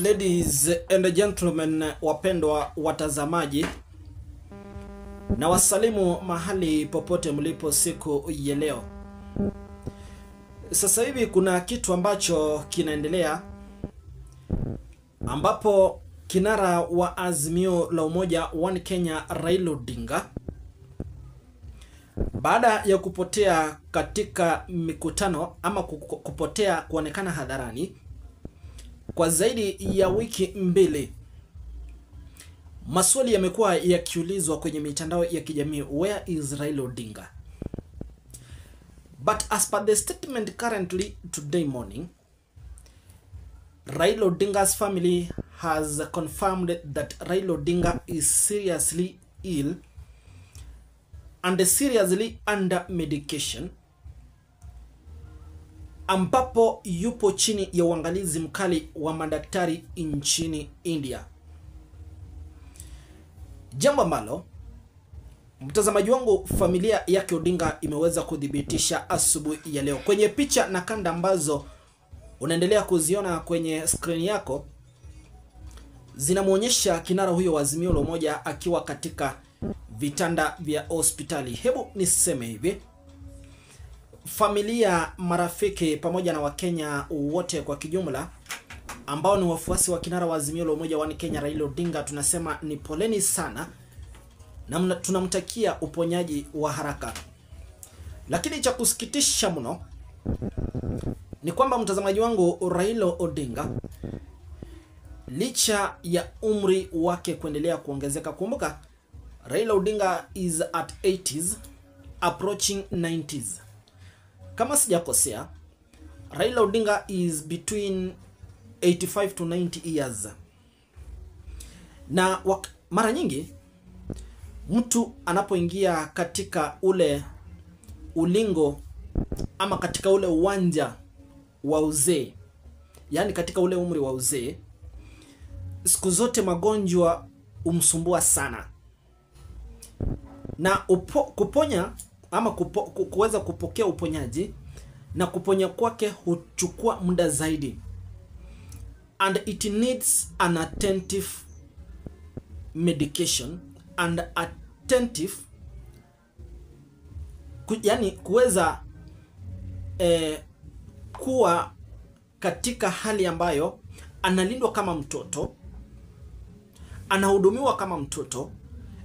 Ladies and gentlemen, wapendwa watazamaji, na wasalimu mahali popote mlipo siku ya leo. Sasa hivi kuna kitu ambacho kinaendelea, ambapo kinara wa Azimio la Umoja One Kenya Raila Odinga, baada ya kupotea katika mikutano ama kupotea kuonekana hadharani kwa zaidi ya wiki mbili, maswali yamekuwa yakiulizwa kwenye mitandao ya kijamii, where is Raila Odinga? But as per the statement currently today morning, Raila Odinga's family has confirmed that Raila Odinga is seriously ill and seriously under medication, ambapo yupo chini ya uangalizi mkali wa madaktari nchini India. Jambo ambalo mtazamaji wangu, familia yake Odinga imeweza kudhibitisha asubuhi ya leo. Kwenye picha na kanda ambazo unaendelea kuziona kwenye screen yako, zinamuonyesha kinara huyo wa Azimio la Umoja akiwa katika vitanda vya hospitali. Hebu niseme hivi, familia, marafiki pamoja na Wakenya wote kwa kijumla ambao ni wafuasi wa kinara wa Azimio la Umoja One Kenya Raila Odinga, tunasema ni poleni sana na tunamtakia uponyaji wa haraka. Lakini cha kusikitisha mno ni kwamba mtazamaji wangu, Raila Odinga, licha ya umri wake kuendelea kuongezeka, kumbuka Raila Odinga is at 80s approaching 90s. Kama sijakosea, Raila Odinga is between 85 to 90 years. Na mara nyingi mtu anapoingia katika ule ulingo ama katika ule uwanja wa uzee, yani katika ule umri wa uzee, siku zote magonjwa umsumbua sana, na kuponya ama kuweza kupokea uponyaji na kuponya kwake huchukua muda zaidi, and it needs an attentive medication and attentive, yani kuweza kuwa katika hali ambayo analindwa kama mtoto, anahudumiwa kama mtoto,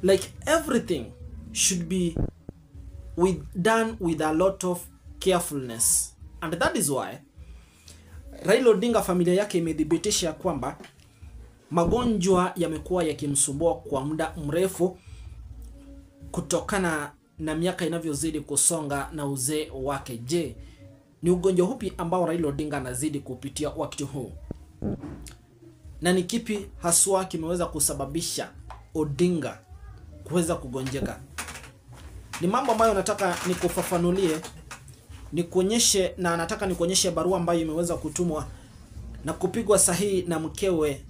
like everything should be done with a lot of carefulness. And that is why Raila Odinga, familia yake imedhibitisha kwamba magonjwa yamekuwa yakimsumbua kwa muda mrefu kutokana na miaka inavyozidi kusonga na uzee wake. Je, ni ugonjwa upi ambao Raila Odinga anazidi kupitia wakati huu? Na ni kipi haswa kimeweza kusababisha Odinga kuweza kugonjeka? Ni mambo ambayo nataka nikufafanulie, nikuonyeshe, na nataka nikuonyeshe barua ambayo imeweza kutumwa na kupigwa sahihi na mkewe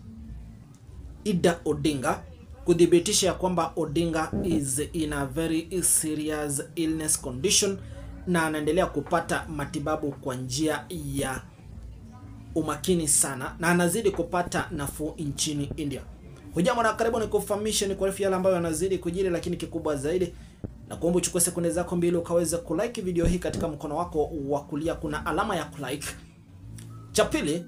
Ida Odinga kudhibitisha ya kwamba Odinga is in a very serious illness condition na anaendelea kupata matibabu kwa njia ya umakini sana na anazidi kupata nafuu nchini India. Hujambo na karibu nikufahamishe ni kwa yale ambayo yanazidi kujiri, lakini kikubwa zaidi na kuomba uchukue sekunde zako mbili ukaweze kulike video hii. Katika mkono wako wa kulia kuna alama ya kulike. Cha pili,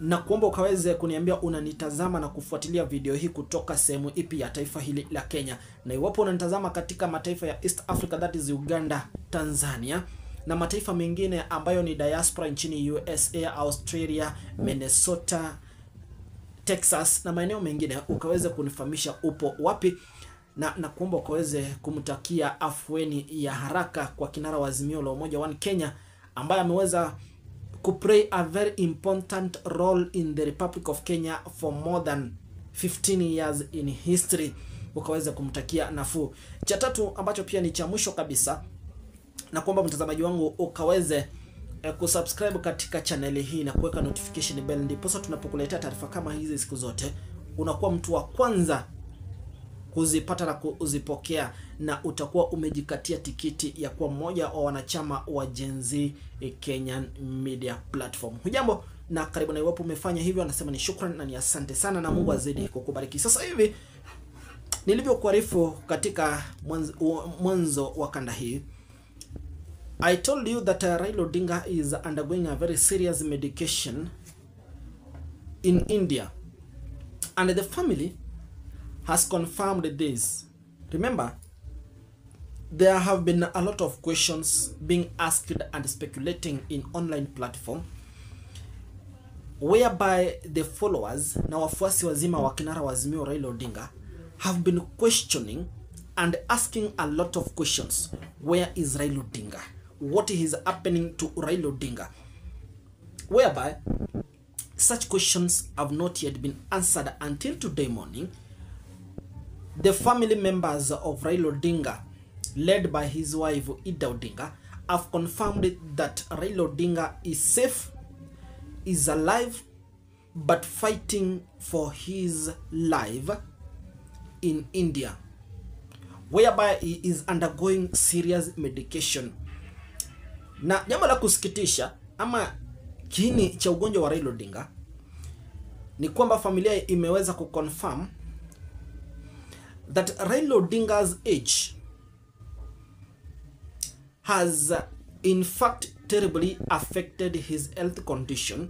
na kuomba ukaweze kuniambia unanitazama na kufuatilia video hii kutoka sehemu ipi ya taifa hili la Kenya, na iwapo unanitazama katika mataifa ya East Africa, that is Uganda, Tanzania na mataifa mengine ambayo ni diaspora nchini USA, Australia, Minnesota, Texas na maeneo mengine, ukaweze kunifahamisha upo wapi, na kuomba ukaweze kumtakia afueni ya haraka kwa kinara wa Azimio la Umoja One Kenya ambaye ameweza kuplay a very important role in the Republic of Kenya for more than 15 years in history. Ukaweze kumtakia nafuu. Cha tatu ambacho pia ni cha mwisho kabisa, na kuomba mtazamaji wangu ukaweze kusubscribe katika channel hii na kuweka notification bell, ndipo sasa tunapokuletea taarifa kama hizi siku zote unakuwa mtu wa kwanza kuzipata na kuzipokea, na utakuwa umejikatia tikiti ya kuwa mmoja wa wanachama wa Gen Z Kenyan Media Platform. Hujambo na karibu, na iwapo umefanya hivyo anasema ni shukrani na ni asante sana na Mungu azidi kukubariki. Sasa hivi nilivyokuarifu katika mwanzo wa kanda hii, I told you that Raila Odinga is undergoing a very serious medication in India, and the family has confirmed this. Remember, there have been a lot of questions being asked and speculating in online platform, whereby the followers na wafuasi wazima wa kinara wa Azimio Raila Odinga have been questioning and asking a lot of questions. Where is Raila Odinga? What is happening to Raila Odinga? Whereby such questions have not yet been answered until today morning. The family members of Raila Odinga, led by his wife Ida Odinga, have confirmed that Raila Odinga is safe, is alive, but fighting for his life in India, whereby he is undergoing serious medication. Na jambo la kusikitisha ama kiini cha ugonjwa wa Raila Odinga ni kwamba familia imeweza kuconfirm that Raila Odinga's age has in fact terribly affected his health condition,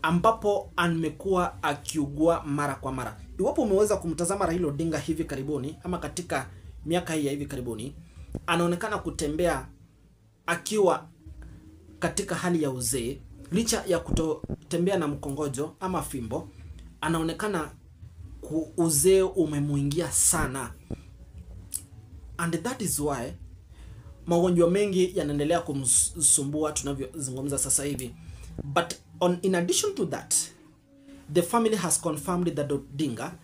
ambapo amekuwa akiugua mara kwa mara. Iwapo umeweza kumtazama Raila Odinga hivi karibuni ama katika miaka hii ya hivi karibuni, anaonekana kutembea akiwa katika hali ya uzee, licha ya kutotembea na mkongojo ama fimbo. Anaonekana uzee umemuingia sana, and that is why magonjwa mengi yanaendelea kumsumbua tunavyozungumza sasa hivi. But in addition to that, the family has confirmed that Odinga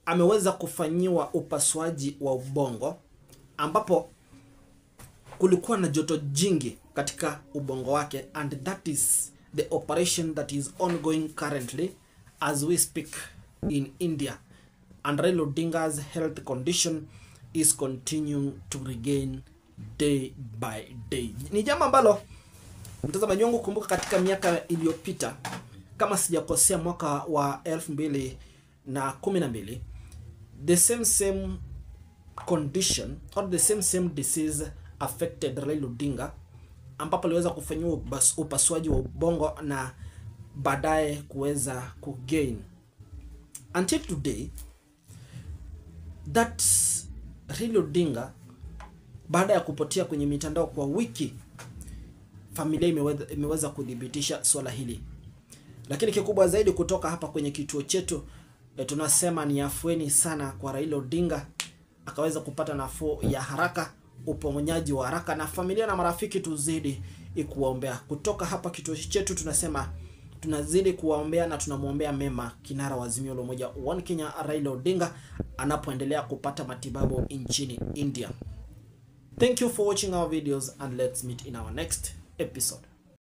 ameweza kufanyiwa upasuaji wa ubongo, ambapo kulikuwa na joto jingi katika ubongo wake, and that is the operation that is ongoing currently as we speak in India, and Raila Odinga's health condition is continuing to regain day by day. Ni jambo ambalo mtazamaji wangu, kumbuka katika miaka iliyopita, kama sijakosea mwaka wa 2012, the same condition or the same disease affected Raila Odinga, ambapo aliweza kufanyiwa upasuaji wa ubongo na baadaye kuweza kugain. Until today, that Raila Odinga, baada ya kupotea kwenye mitandao kwa wiki, familia imeweza kudhibitisha swala hili. Lakini kikubwa zaidi kutoka hapa kwenye kituo chetu, tunasema ni afueni sana kwa Raila Odinga, akaweza kupata nafuu ya haraka, uponyaji wa haraka, na familia na marafiki tuzidi kuwaombea. Kutoka hapa kituo chetu tunasema tunazidi kuwaombea na tunamuombea mema kinara wa Azimio la Umoja One Kenya Raila Odinga anapoendelea kupata matibabu nchini India. Thank you for watching our videos, and let's meet in our next episode.